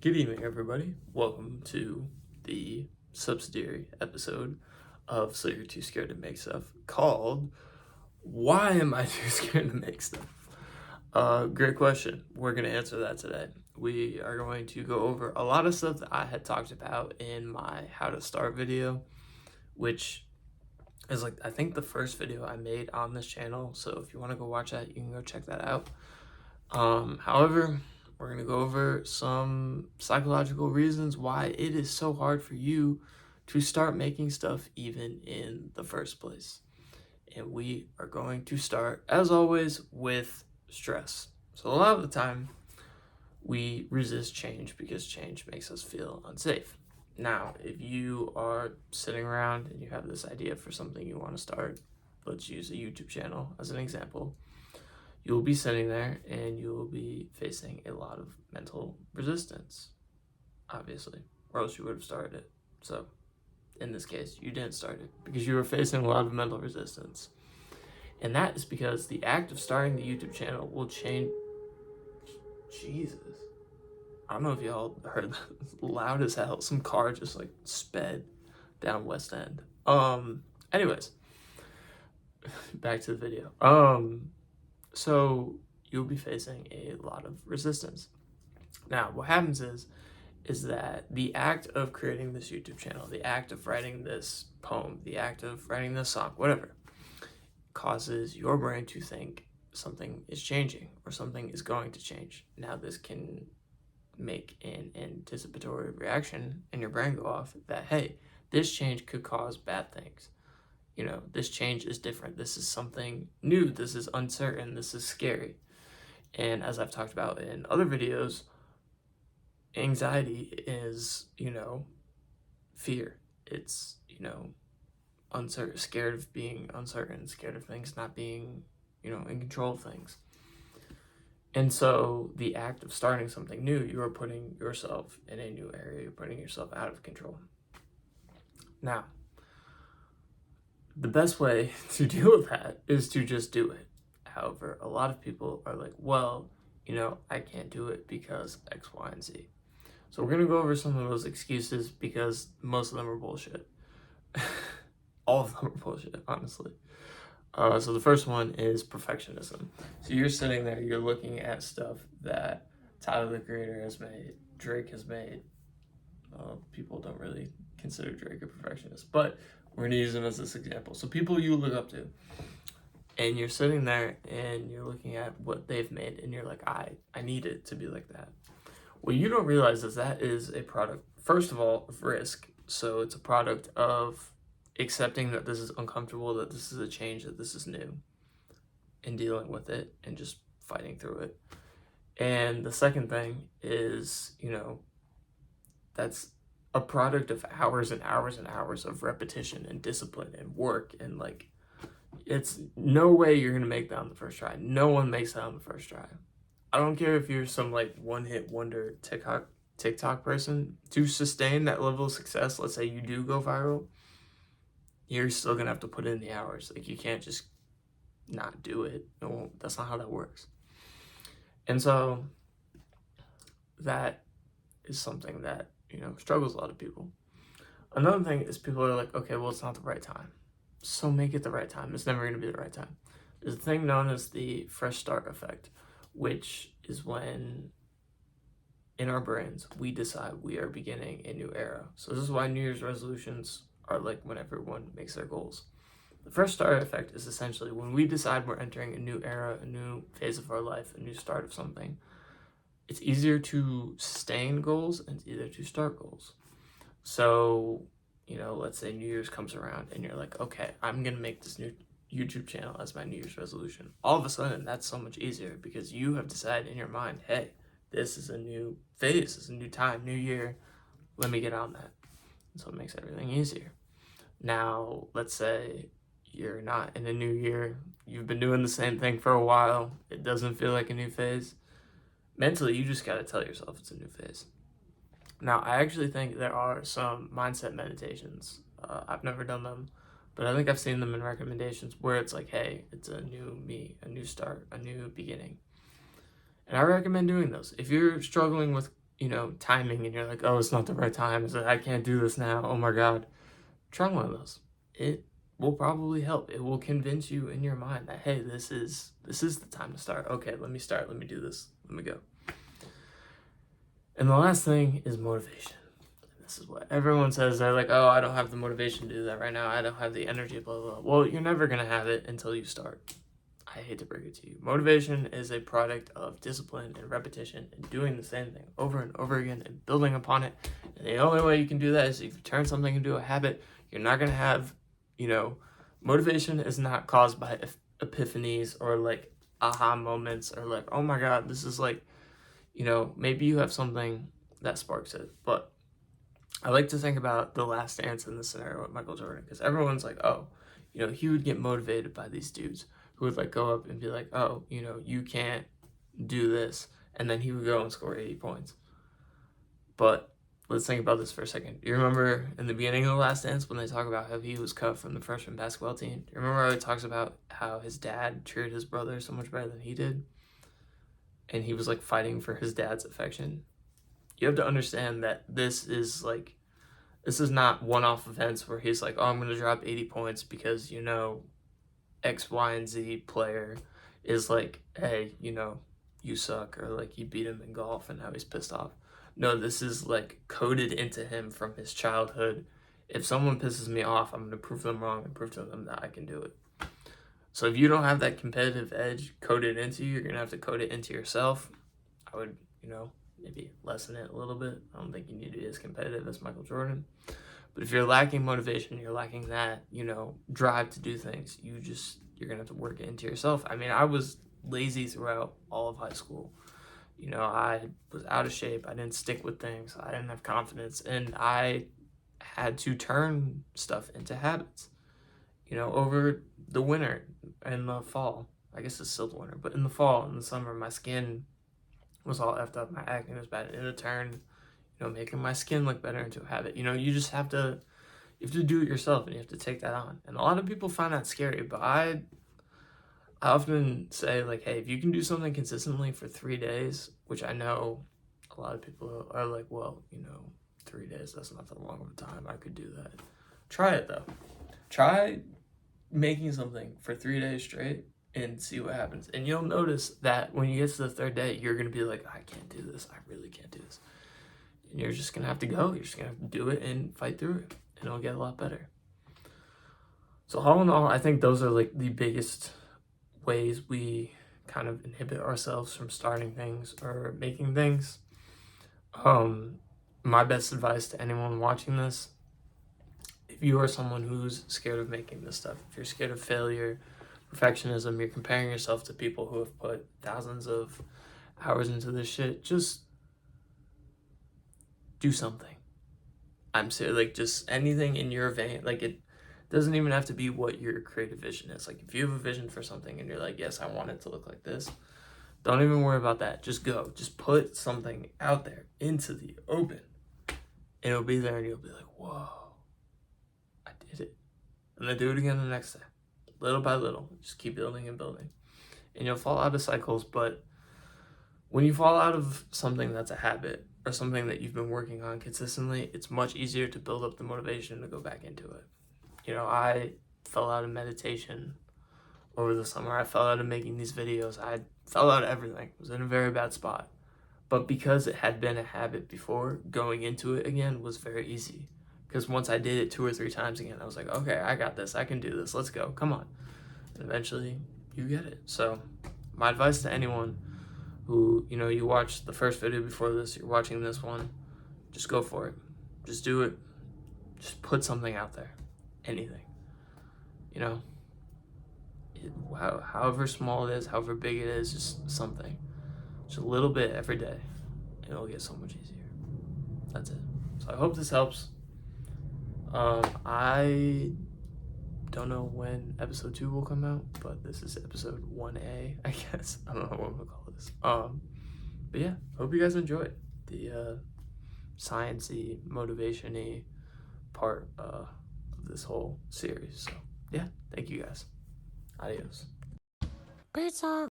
Good evening, everybody. Welcome to the subsidiary episode of So You're Too Scared to Make Stuff called Why Am I Too Scared to Make Stuff? Great question. We're going to answer that today. We are going to go over a lot of stuff that I had talked about in my How to Start video, which is I think the first video I made on this channel. So if you want to go watch that, you can go check that out. However, we're going to go over some psychological reasons why it is so hard for you to start making stuff even in the first place. And we are going to start, as always, with stress. So a lot of the time, we resist change because change makes us feel unsafe. Now, if you are sitting around and you have this idea for something you want to start, let's use a YouTube channel as an example. You will be sitting there and you will be facing a lot of mental resistance, obviously, or else you would have started it. So, in this case, you didn't start it because you were facing a lot of mental resistance. And that is because the act of starting the YouTube channel will change. Jesus. I don't know if y'all heard that. Loud as hell. Some car just sped down West End. Anyways, back to the video. So you'll be facing a lot of resistance. Now, what happens is that the act of creating this YouTube channel, the act of writing this poem, the act of writing this song, whatever, causes your brain to think something is changing or something is going to change. Now, this can make an anticipatory reaction in your brain go off that, hey, this change could cause bad things. You know, this change is different. This is something new. This is uncertain. This is scary. And as I've talked about in other videos, anxiety is, fear. It's, uncertain, scared of being uncertain, scared of things not being, in control of things. And so the act of starting something new, you are putting yourself in a new area. You're putting yourself out of control. Now, the best way to deal with that is to just do it. However, a lot of people are like, well, I can't do it because X, Y, and Z. So we're going to go over some of those excuses because most of them are bullshit. All of them are bullshit, honestly. So the first one is perfectionism. So you're sitting there, you're looking at stuff that Tyler, the Creator, has made, Drake has made. People don't really consider Drake a perfectionist, but we're going to use him as this example. So people you look up to, and you're sitting there and you're looking at what they've made, and you're like, I need it to be like that. What you don't realize is that is a product, first of all, of risk. So it's a product of accepting that this is uncomfortable, that this is a change, that this is new, and dealing with it and just fighting through it. And the second thing is, that's a product of hours and hours and hours of repetition and discipline and work. And it's no way you're going to make that on the first try. No one makes that on the first try. I don't care if you're some one-hit wonder TikTok person. To sustain that level of success, let's say you do go viral, you're still going to have to put in the hours. You can't just not do it. No, that's not how that works. And so that is something that, struggles a lot of people. Another thing is people are like, okay, well, it's not the right time. So make it the right time. It's never going to be the right time. There's a thing known as the fresh start effect, which is when in our brains, we decide we are beginning a new era. So this is why New Year's resolutions are when everyone makes their goals. The fresh start effect is essentially when we decide we're entering a new era, a new phase of our life, a new start of something. It's easier to sustain goals and it's easier to start goals. So, let's say New Year's comes around and you're like, okay, I'm going to make this new YouTube channel as my New Year's resolution. All of a sudden, that's so much easier because you have decided in your mind, hey, this is a new phase, this is a new time, new year. Let me get on that. And so it makes everything easier. Now, let's say you're not in a new year. You've been doing the same thing for a while. It doesn't feel like a new phase. Mentally, you just got to tell yourself it's a new phase. Now, I actually think there are some mindset meditations. I've never done them, but I think I've seen them in recommendations where it's like, hey, it's a new me, a new start, a new beginning. And I recommend doing those. If you're struggling with timing, and you're like, oh, it's not the right time. It's like, I can't do this now. Oh my God. Try one of those. It will probably help. It will convince you in your mind that, hey, this is the time to start. Okay, let me start. Let me do this. Let me go. And the last thing is motivation. This is what everyone says. They're like, oh, I don't have the motivation to do that right now. I don't have the energy, blah, blah, blah. Well, you're never going to have it until you start. I hate to break it to you. Motivation is a product of discipline and repetition and doing the same thing over and over again and building upon it. And the only way you can do that is if you turn something into a habit. You're not going to have, motivation is not caused by epiphanies or like aha moments or like, oh my God, this is like, maybe you have something that sparks it. But I like to think about The Last Dance in this scenario with Michael Jordan, because everyone's like, oh, he would get motivated by these dudes who would like go up and be like, oh, you can't do this. And then he would go and score 80 points. But let's think about this for a second. You remember in the beginning of The Last Dance when they talk about how he was cut from the freshman basketball team? You remember how he talks about how his dad treated his brother so much better than he did? And he was like fighting for his dad's affection. You have to understand that this is not one-off events where he's like, oh, I'm going to drop 80 points because, X, Y, and Z player is like, hey, you suck, or like you beat him in golf and now he's pissed off. No, this is like coded into him from his childhood. If someone pisses me off, I'm going to prove them wrong and prove to them that I can do it. So if you don't have that competitive edge coded into you, you're going to have to code it into yourself. I would, maybe lessen it a little bit. I don't think you need to be as competitive as Michael Jordan. But if you're lacking motivation, you're lacking that, drive to do things, you're going to have to work it into yourself. I mean, I was lazy throughout all of high school. I was out of shape. I didn't stick with things. I didn't have confidence. And I had to turn stuff into habits, over the winter and the fall. I guess it's still the winter, but in the fall and the summer, my skin was all effed up. My acne was bad. And it turned, making my skin look better into a habit. You just have to, do it yourself, and you have to take that on. And a lot of people find that scary, but I often say, like, hey, if you can do something consistently for 3 days, which I know a lot of people are like, well, 3 days, that's not that long of a time. I could do that. Try it, though. Try making something for 3 days straight and see what happens. And you'll notice that when you get to the third day, you're going to be like, I can't do this. I really can't do this. And you're just going to have to go. You're just going to have to do it and fight through it. And it'll get a lot better. So all in all, I think those are like the biggest ways we kind of inhibit ourselves from starting things or making things. My best advice to anyone watching this, if you are someone who's scared of making this stuff, if you're scared of failure, perfectionism, you're comparing yourself to people who have put thousands of hours into this shit, just do something. I'm serious, like just anything in your vein. Like it doesn't even have to be what your creative vision is. Like if you have a vision for something and you're like, yes, I want it to look like this, don't even worry about that. Just go. Just put something out there into the open. And it'll be there and you'll be like, whoa, I did it. And then do it again the next day. Little by little. Just keep building and building. And you'll fall out of cycles, but when you fall out of something that's a habit or something that you've been working on consistently, it's much easier to build up the motivation to go back into it. I fell out of meditation over the summer. I fell out of making these videos. I fell out of everything. I was in a very bad spot. But because it had been a habit before, going into it again was very easy. Because once I did it 2 or 3 times again, I was like, okay, I got this. I can do this. Let's go. Come on. And eventually, you get it. So my advice to anyone who, you watched the first video before this, you're watching this one, just go for it. Just do it. Just put something out there. Anything. However small it is, however big it is, just something. Just a little bit every day. And it'll get so much easier. That's it. So I hope this helps. I don't know when episode 2 will come out, but this is episode 1A, I guess. I don't know what we'll call this. But yeah, hope you guys enjoyed the science-y, motivation-y part of this whole series. So yeah, thank you guys. Adios. Great song.